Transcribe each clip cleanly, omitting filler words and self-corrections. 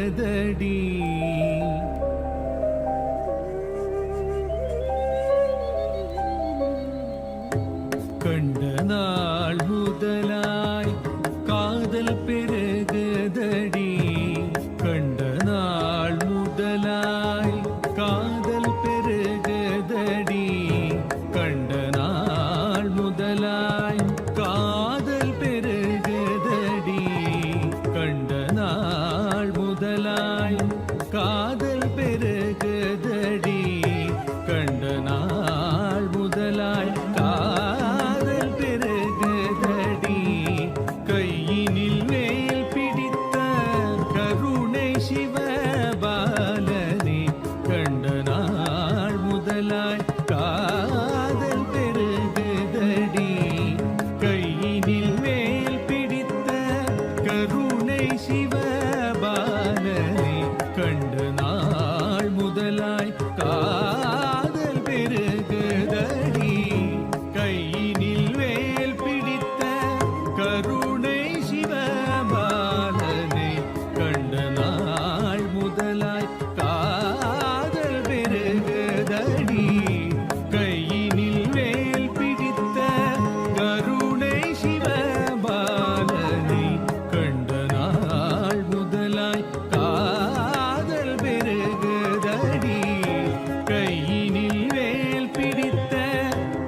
பெருகுதடி. கண்ட நாள் முதலாய் காதல் பெருகுதடி. கண்ட நாள் முதலாய் காதல் பெருகுதடி. கண்ட நாள் முதலாய் காதல் பெருகுதடி. கண்ட நாள் முதலாய் காதல் பெருகுதடி. கண்ட நாள் முதலாய் காதல் பெருகுதடி. கையினில் வேல் பிடித்த கருணை சிவபாலனே. கண்ட நாள் முதலாய் காதல் பெருகுதடி. கையினில் வேல் பிடித்த கருணை சிவபாலனே. கண்ட நாள் முதலாய் காதல் பெருகுதடி. கையினில் வேல் பிடித்த கருணை சிவபாலனே. கண்ட நாள் முதலாய் காதல் பெருகுதடி. கையினில் வேல் பிடித்த கருணை சிவபாலனே. கண்ட நாள் முதலாய் காதல் பெருகுதடி. கையினில் வேல் பிடித்த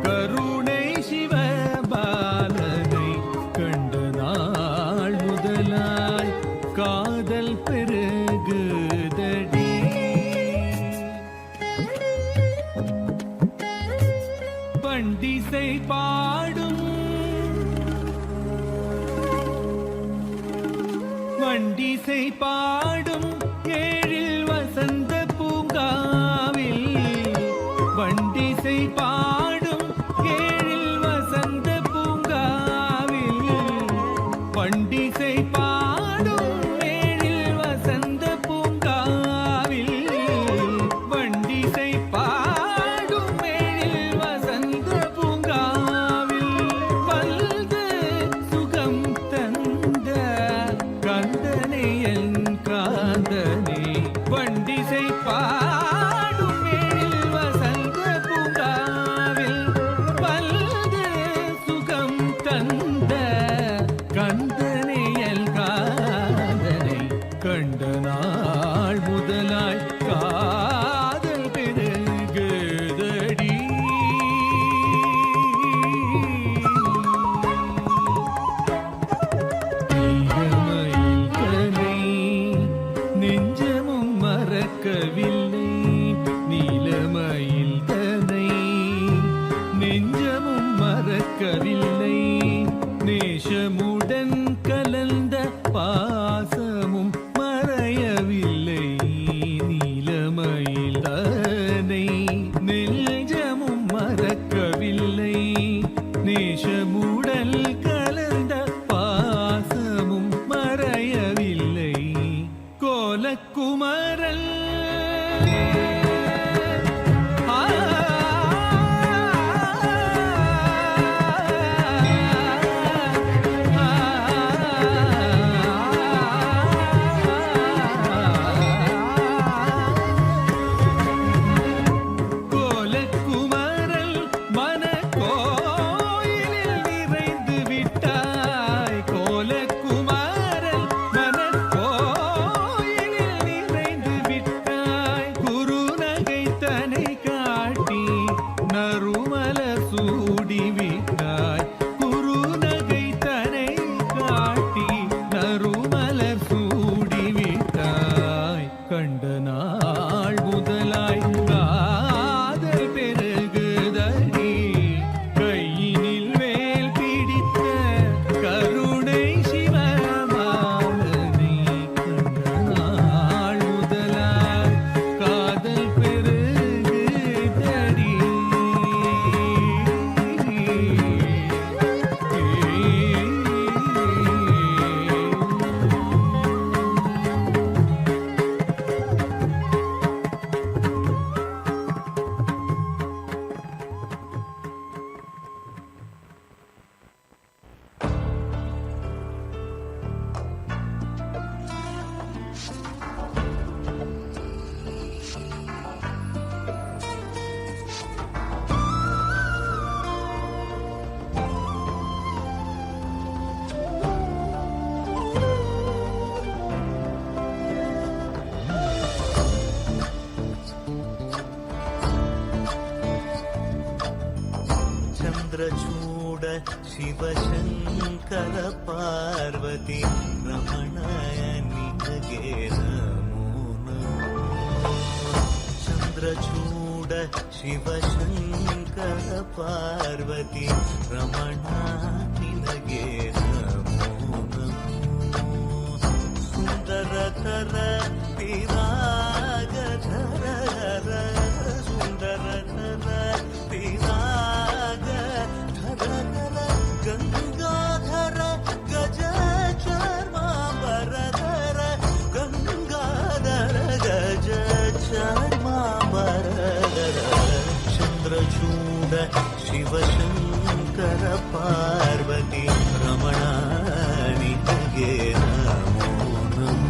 கருணை சிவபாலனை. கண்ட நாள் முதலாய் காதல் பெருகுதடி. பண்டிசை பாடும் வண்டிசை பாடும் ஏழில் வசந்த பூங்காவில். வண்டிசை பாடும் ஏழில் வசந்த பூங்காவில். பண்டிசை பாடும் ஏழில் வசந்த பூங்காவில். வண்டிசை பாடும் ஏழில் வசந்த பூங்காவில். பல்து சுகம் தந்த கந்தனே என் காந்தனே. வண்டிசை பாடும் ஏழில் வசந்த பூங்காவில். பல்து சுகம் தந்த கந்தனே என் காந்தனை. கண்ட நாள் முதலாய் காதல் பெருகுதடி. நீலமயில் கனை நெஞ்சமும் மறக்கவில்லை. நீலமயில் கனை நெஞ்சமும் மறக்கவில்லை. நேசமுடன் கலந்த பாசமும் மறையவில்லை. நீலமயில் கனை நெஞ்சமும் மறக்கவில்லை. நேசமுடன் கலந்த பாசமும் மறையவில்லை. கோலக்குமரல் கோலக்குமரல் மன கோயிலில் நிறைந்து விட்டாய். கோலக்குமரல் மன கோயிலில் நிறைந்து விட்டாய். குருநாதனே ಶಿವಶಂಕರ ಪಾರ್ವತಿ ರಮಣ ನಿನಗೆ ನಮೋ ನಮೋ. ಚಂದ್ರಚೂಡ ಶಿವಶಂಕರ ಪಾರ್ವತಿ ರಮಣ ನಿನಗೆ ನಮೋ ನಮೋ. ಸುಂದರತರ ಪಿರಾಗಧರ ಸುಂದರತರ ಪಿರಾಗ ಧರ ಗಂಗಾಧರ ಗಜ ಚರ್ಮಾಂಬರಧರ ಗಂಗಾಧರ ಗಜ ಚರ್ಮಾಂಬರಧರ. ಚಂದ್ರಚೂಡ ಶಿವಶಂಕರ ಪಾರ್ವತಿ ರಮಣ ನಿನಗೆ ನಮೋ ನಮೋ.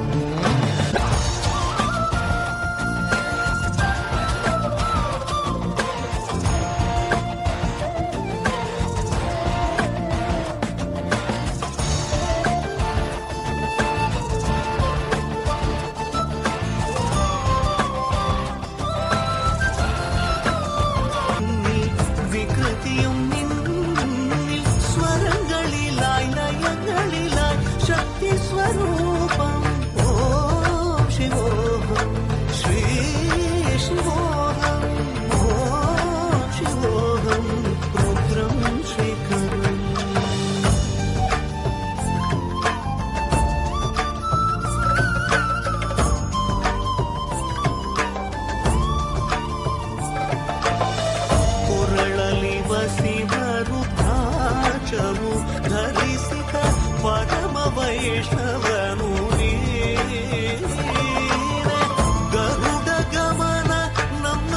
വികൃതിയും നിന്നിൽ സ്വരങ്ങളിലായി നയങ്ങളിലായി ശക്തി സ്വരൂപം. ഓം ശിവോഹം ശ്രീ ശിവോഹം ഓം ശിവോഹം രുദ്രം ശേഖരം. ಕೊರಳಲಿ ವಸಿವ ರುದ್ರಾಕ್ಷವು ಧರಿಸಿದ ಪರಮ ವೈಷ್ಣವನು ಗರುಡ ಗಮನ ನಮ್ಮ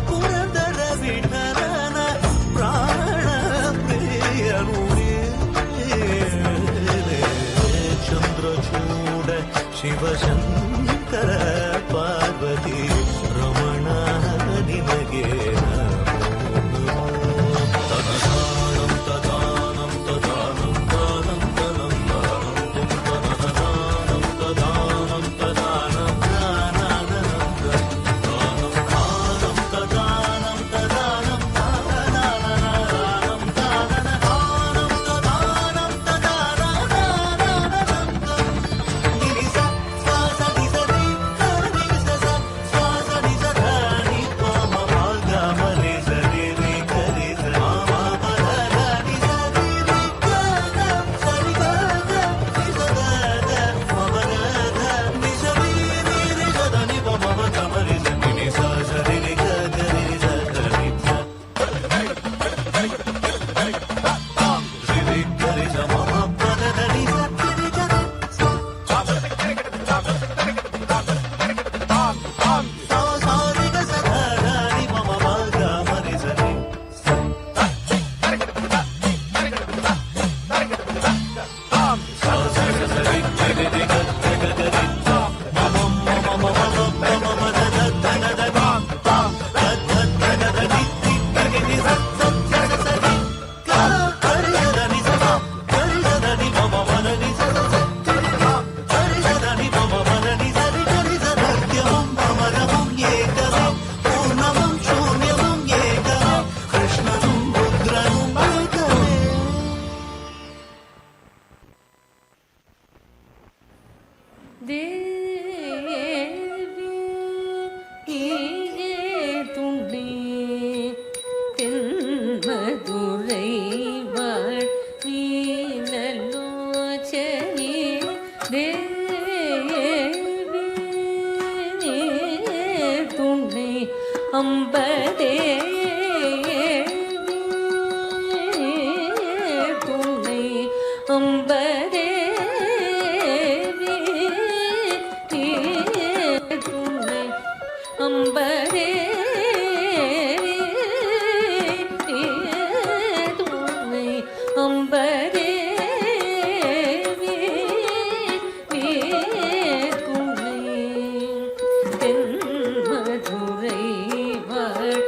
ಪುರಂದರ ವಿಠಲನ ಪ್ರಾಣ ಪ್ರಿಯನು. ಚಂದ್ರಚೂಡ ಶಿವಶಂಕರ ಪಾರ್ವತಿ ರಮಣ ನಿನಗೆ மதுரை வாழ்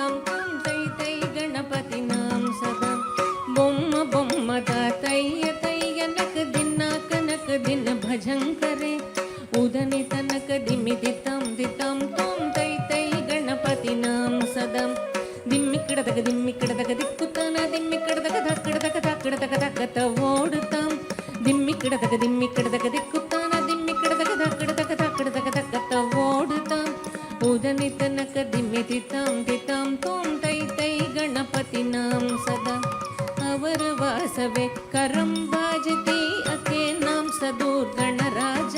తితాం తుం తై తై గణపతినాం సదా బొమ్మ బొమ్మత తయ్య తయ్య నక దిన్నాక నక దిన భజం కరే ఉదని తనక దిమి తితాం తితాం తుం తై తై గణపతినాం సదా దిమ్మిక్కడదక దిమ్మిక్కడదక దిక్కుతాన దిమ్మిక్కడదక దక్కడదక దక్కడదక దక్కత ఓడుతాం దిమ్మిక్కడదక దిమ్మిక్కడదక దిక్కుతాన దిమ్మిక్కడదక దక్కడదక దక్కడదక దక్కత ఓడుతాం ఉదని తనక దిమ్మి తితాం తితాం తుం తై తై గణపతినాం సదా ಅವರ ವಾಸವೇ ಕರಂ ಬಾಜತಿ ಅಕೆ ನಾಂ ಸದೂರ್ ಗಣರಾಜ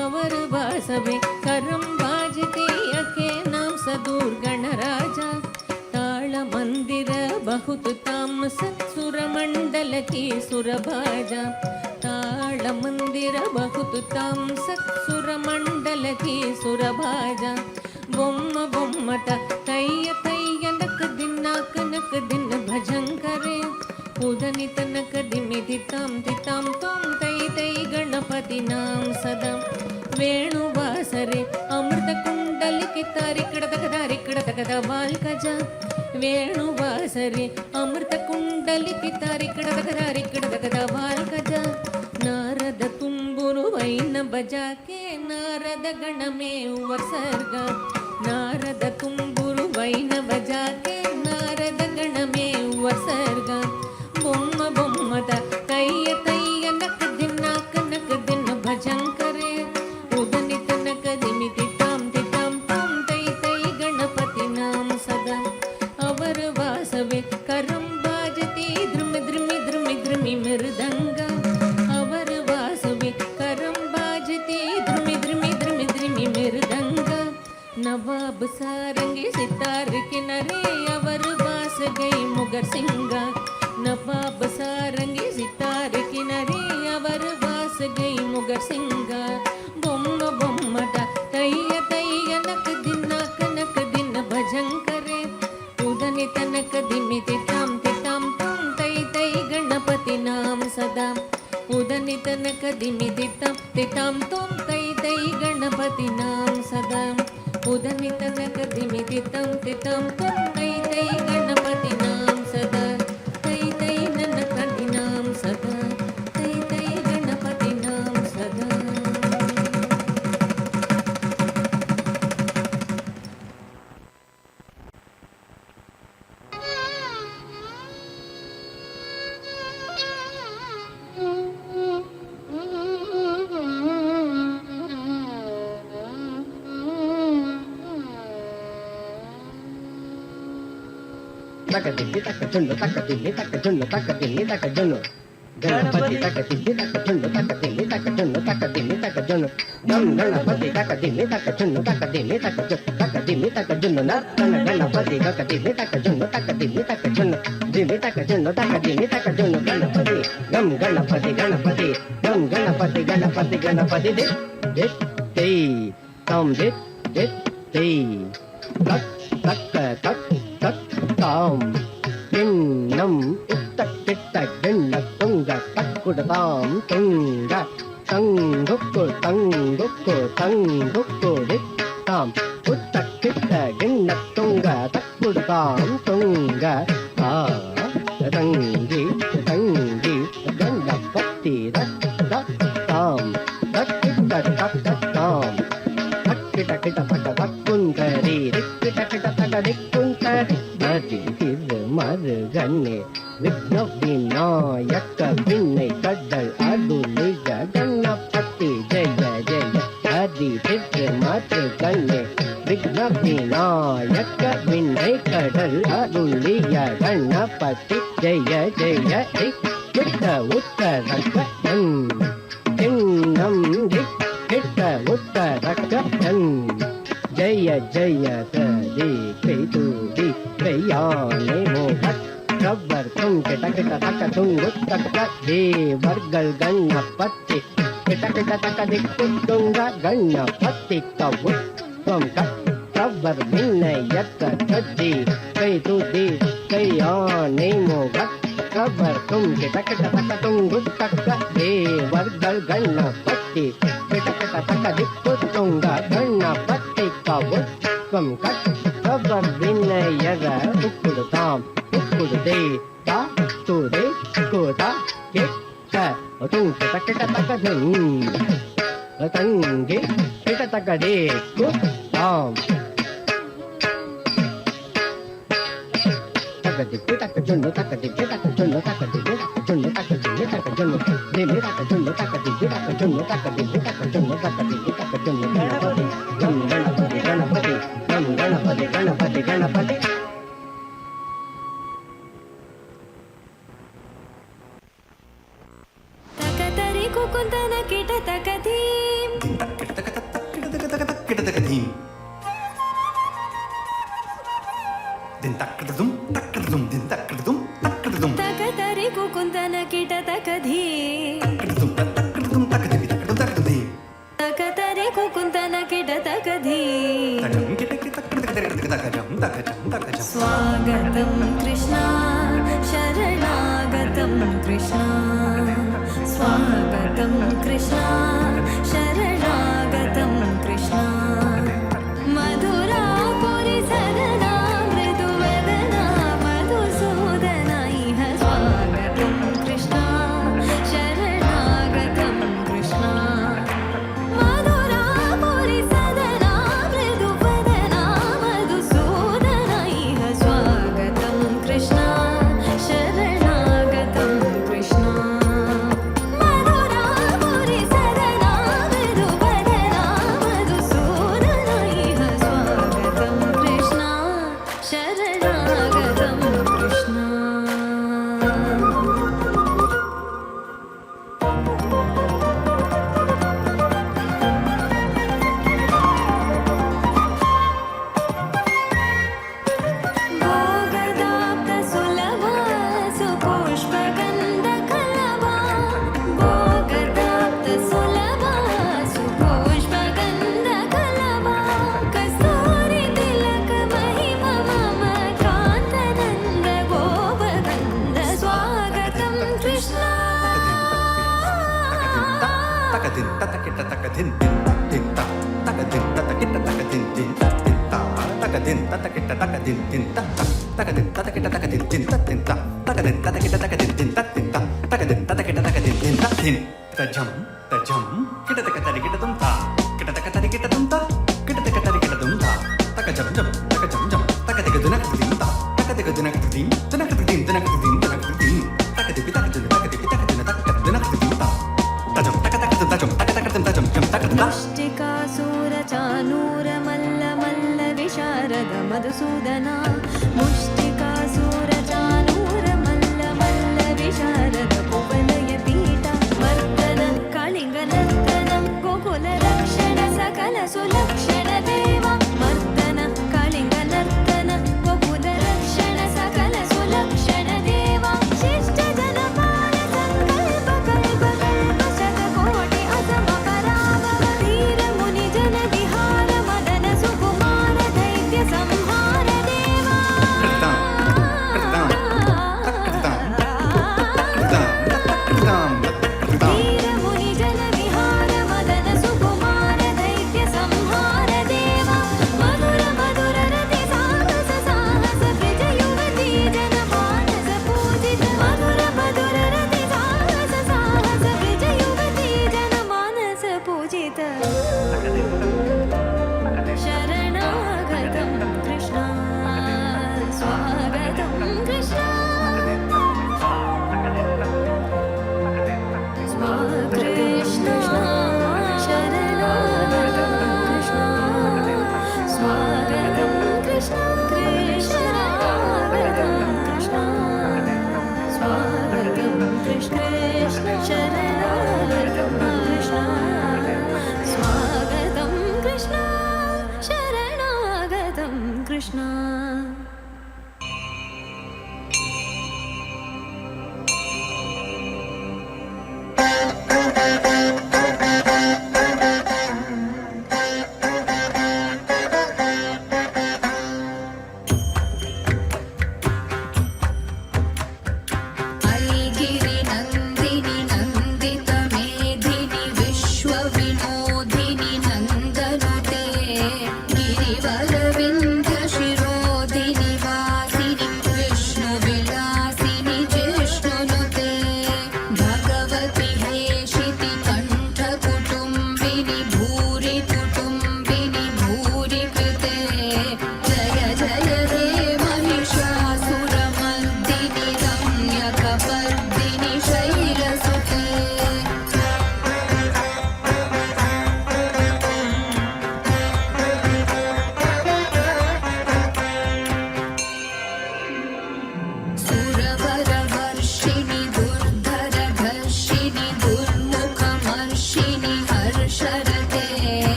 ಅವರ ವಾಸವೇ ಕರಂ ಬಾಜತಿ ಅಕೆ ನಾಂ ಸದೂರ್ ಗಣರಾಜ ತಾಳ ಮಂದಿರ ಬಹುದು ತಾಮ ಸತ್ಸುರ ಮಂಡಲ ಕಿ ಸುರಭಾಜ ತಾಳ ಮಂದಿರ ಬಹುದು ತಾಮ ಸತ್ಸುರ ಮಂಡಲ ಕಿ ಸುರಭಾಜ ಬೊಮ್ಮ ಬೊಮ್ಮಟ ತಯ್ಯ ತಯ್ಯ ನಕ ದಿನ್ನಾಕ ನಕ ದಿನ ಭಜಂಕರೆ ಉದನಿ ತನಕ ದಿಮಿ ತಿತಾಂ ತಿತಾಂ ತ್ವಂ ತೈ ತೈ ಗಣಪತಿನಾಂ ಸದಾ ವೇಣುವಾಸರೆ ಅಮೃತ ಕುಂಡಲಿಕೆ ತಾರಿಕಡದಕದ ವಾಲ್ಕಜ ವೇಣುವಾಸರೆ ಅಮೃತ ಕುಂಡಲಿಕೆ ತಾರಿಕಡದಕದ ವಾಲ್ಕಜ ನಾರದ ತುಂಬುರು ವೈನ ಬಜಾಕೆ ನಾರದ ಗಣಮೇ ವರ್ಸರ್ಗ ನಾರದ ತುಂಬುರು ವೈನ ಬಜಾಕೆ ನಾರದ ಗಣಮೇ ವರ್ಸರ್ಗ ಬೊಮ್ಮ ಬೊಮ್ಮದ ತಯ್ಯ ತಯ್ಯ ನಕ ದಿನ್ನಾಕ ನಕ ದಿನ ಭಜಂಕರೆ ಉದನಿ ತನಕ ದಿಮಿ ತಿತಾಂ ತಿತಾಂ ತ್ವಂ ತೈ ತೈ ಗಣಪತಿನಾಂ ಸದಾ ಅವರ ವಾಸವೇ ಕರಂ ಬಾಜತಿ ಧ್ರುಮಿ ಧ್ರುಮಿ ಧ್ರುಮಿ ಧ್ರುಮಿ ಮೃದಂಗ ಅವರ ವಾಸವೇ ಕರಂ ಬಾಜತಿ ಧ್ರುಮಿ ಧ್ರುಮಿ ಧ್ರುಮಿ ಧ್ರುಮಿ ಮೃದಂಗ ನವಾಬ್ ಸಾರಂಗಿ ಸಿತಾರ್ ಕಿನರೆ ಅವರ ವಾಸ ಗೈ ಮುಗರ್ ಸಿಂಗ ನವಾಬ್ ಸಾರಂಗಿ ಸಿತಾರ್ ಕಿನರೆ ಅವರ ವಾಸ ಗೈ ಮುಗರ್ ಸಿಂಗ ಬೊಮ್ಮ ಬೊಮ್ಮಟ ತಯ್ಯ ತಯ್ಯ ನಕ ದಿನ್ನಾಕ ನಕ ದಿನ ಭಜಂಕರೆ ಉದನಿ ತನಕ ದಿಮಿ ತಿತಾಂ ತಿತಾಂ ತ್ವಂ ತೈ ತೈ ಗಣಪತಿನಾಂ ಸದಾ ಉದನಿ ತನಕ ದಿಮಿ ತಿತಾಂ ತಿತಾಂ ತ್ವಂ ತೈ ತೈ ಗಣಪತಿನಾಂ ಸದಾ ಉದನಿ ತನಕ ದಿಮಿ ತಿತಾಂ ತಿತಾಂ ತ್ವಂ ತೈ ತೈ ಗಣಪತಿನಾಂ ಸದಾ ತೈ ತೈ ನನ್ನ ಕದಿನಾಂ ಸದಾ ತೈ ತೈ ಗಣಪತಿನಾಂ ಸದಾ ತಕದಿಲ್ಲಿ ತಕ ಜುನ್ನು ತಕದಿಲ್ಲಿ ತಕ ಜುನ್ನು ತಕದಿಲ್ಲಿ ತಕ ಜುನ್ನು ಗಣಪತಿ ತಕದಿಲ್ಲಿ ತಕ ಜುನ್ನು ತಕದಿಲ್ಲಿ ತಕ ಜುನ್ನು ತಕದಿಲ್ಲಿ ತಕ ಜುನ್ನು ಗಂ ಗಣಪತಿ ತಕದಿಲ್ಲಿ ತಕ ಜುನ್ನು ತಕದಿಲ್ಲಿ ತಕ ಜುನ್ನು ತಕದಿಲ್ಲಿ ತಕ ಜುನ್ನು ನರ್ತನ ಗಣಪತಿ ತಕದಿಲ್ಲಿ ತಕ ಜುನ್ನು ತಕದಿಲ್ಲಿ ತಕ ಜುನ್ನು ದಿಲ್ಲಿ ತಕ ಜುನ್ನು ತಕದಿಲ್ಲಿ ತಕ ಜುನ್ನು ಗಣಪತಿ ಗಂ ಗಣಪತಿ ಗಣಪತಿ ಗಂ ಗಣಪತಿ ಗಣಪತಿ ಗಣಪತಿ ದಿಟ್ ದಿಟ್ ತೈ ತಂ ದಿಟ್ ದಿಟ್ ತೈ ತಕ್ ತಕ್ಕ ತಕ್ ತಕ್ தாம் எண்ணம் உத்த கிட்ட எண்ண தொங்க தக்குடதாம் தொங்க தங்குக்கு தங்குக்கு தங்குக்கு தாம் உத்த கிட்ட எண்ண தொங்க தக்குடதாம் தொங்க தங்கி தங்கி கண்டபத்தி தாம் தக்கிட்ட தக்கத்தாம் தக்கிட்ட கிட்ட பட்ட தக்குந்தரி திக்கிட்ட கிட்ட தக்க திக்குந்தரி மருகனே விக்ன விநாயக்க விண்ணை கடல் அருளிக கணபதி ஜெய ஜெய ஹரி திரு மருகனே விக்ன விநாயக்க விண்ணை கடல் அருளிய கணபதி ஜெய ஜெய கிட்ட உத்தரக்கன் சின்னம் கிட்ட உத்தரக்கன் ஜெய ஜெய சதி கைதுடி கையானை மோகத் ரப்பர் துங்க டக்க டக்க துங்கு தக்க தேவர்கள் கணபதி கிட்ட கிட்ட தக்க திக்கு துங்க கணபதி கவு தும் ரப்பர் விண்ணயத்த சதி கைதுடி கையானை மோகத் ரப்பர் துங்க டக்க டக்க துங்கு தக்க தேவர்கள் கணபதி கிட்ட கிட்ட தக்க திக்கு துங்க கணபதி கவு தும் ரப்பர் వినయగ ఉక్కుడుతాం ఉక్కుడుదే తా తుదే కుదా కిట తుంక తక్క తక్క తంగి కిట తక్క దే కుతాం తక్క దిక్కు తక్క జున్ను తక్క దిక్కు తక్క జున్ను తక్క దిక్కు తక్క జున్ను తక్క దిక్కు తక్క జున్ను దిమ్మి తక్క జున్ను తక్క దిక్కు తక్క జున్ను తక్క దిక్కు తక్క జున్ను తక్క దిక్కు తక్క జున్ను గణపతి గణపతి గణపతి గణపతి గణపతి గణపతి తకతరి కుకుందన కిట తకధీం తకతరి కుకుందన కిట తకధీం తకతరి కుకుందన కిట తకధీం స్వాగతం కృష్ణ శరణాగతం కృష్ణ స్వాగతం కృష్ణ శరణాగతం కృష్ణ మధురాపురి సదనా మృదువదనా మధుసూదన ఇహ స్వాగతం కృష్ణ శరణాగతం కృష్ణ మధురాపురి సదనా మృదువదనా మధుసూదన ఇహ స్వాగతం కృష్ణ శరణాగతం కృష్ణ మధురాపురి సదనా మృదువదనా మధుసూదన ఇహ స్వాగతం కృష్ణ శరణాగతం కృష్ణ భోగదాప్త సులభా సుపుష్పగంధకలభా భోగదాప్త సులభా సుపుష్పగంధకలభా కస్తూరి తిలక మహిమ మమ కాంతనంద గోపగంధ స్వాగతం కృష్ణ ముష్టికాసుర చానూర మల్ల మల్ల విశారద మధుసూదన ముష్టికాసుర చానూర మల్ల మల్ల విశారద కువలయ పీఠ వర్తన కళింగ నర్తన గోకుల రక్షణ సకల సులక్షణ దేవ మర్దన కళింగ నర్తన గోకుల రక్షణ సకల సులక్షణ దేవ శిష్ట జనపాల సంకల్ప కల్ప కల్ప శతకోటి అసమ పరాభవ ధీర ముని జన విహార మదన సుకుమార దైత్య సంహార దేవా ధీర ముని జన విహార మదన సుకుమార దైత్య సంహార దేవా మధుర మధుర రతి సాహస సాహస బ్రజ యువతి జన మానస పూజిత మధుర మధుర రతి సాహస సాహస బ్రజ యువతి జన మానస పూజిత శరణాగతం కృష్ణ స్వాగతం కృష్ణ కృష్ణ శరణాగతం కృష్ణ స్వాగతం కృష్ణ శరణాగతం కృష్ణ స్వాగతం కృష్ణ శరణాగతం కృష్ణ స్వాగతం కృష్ణ శరణాగతం కృష్ణ ఐగిరి నందిని నందిత మేధిని విశ్వ వినోదిని నందనుతే గిరివర వింధ్య శిరోధిని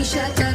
निशाचर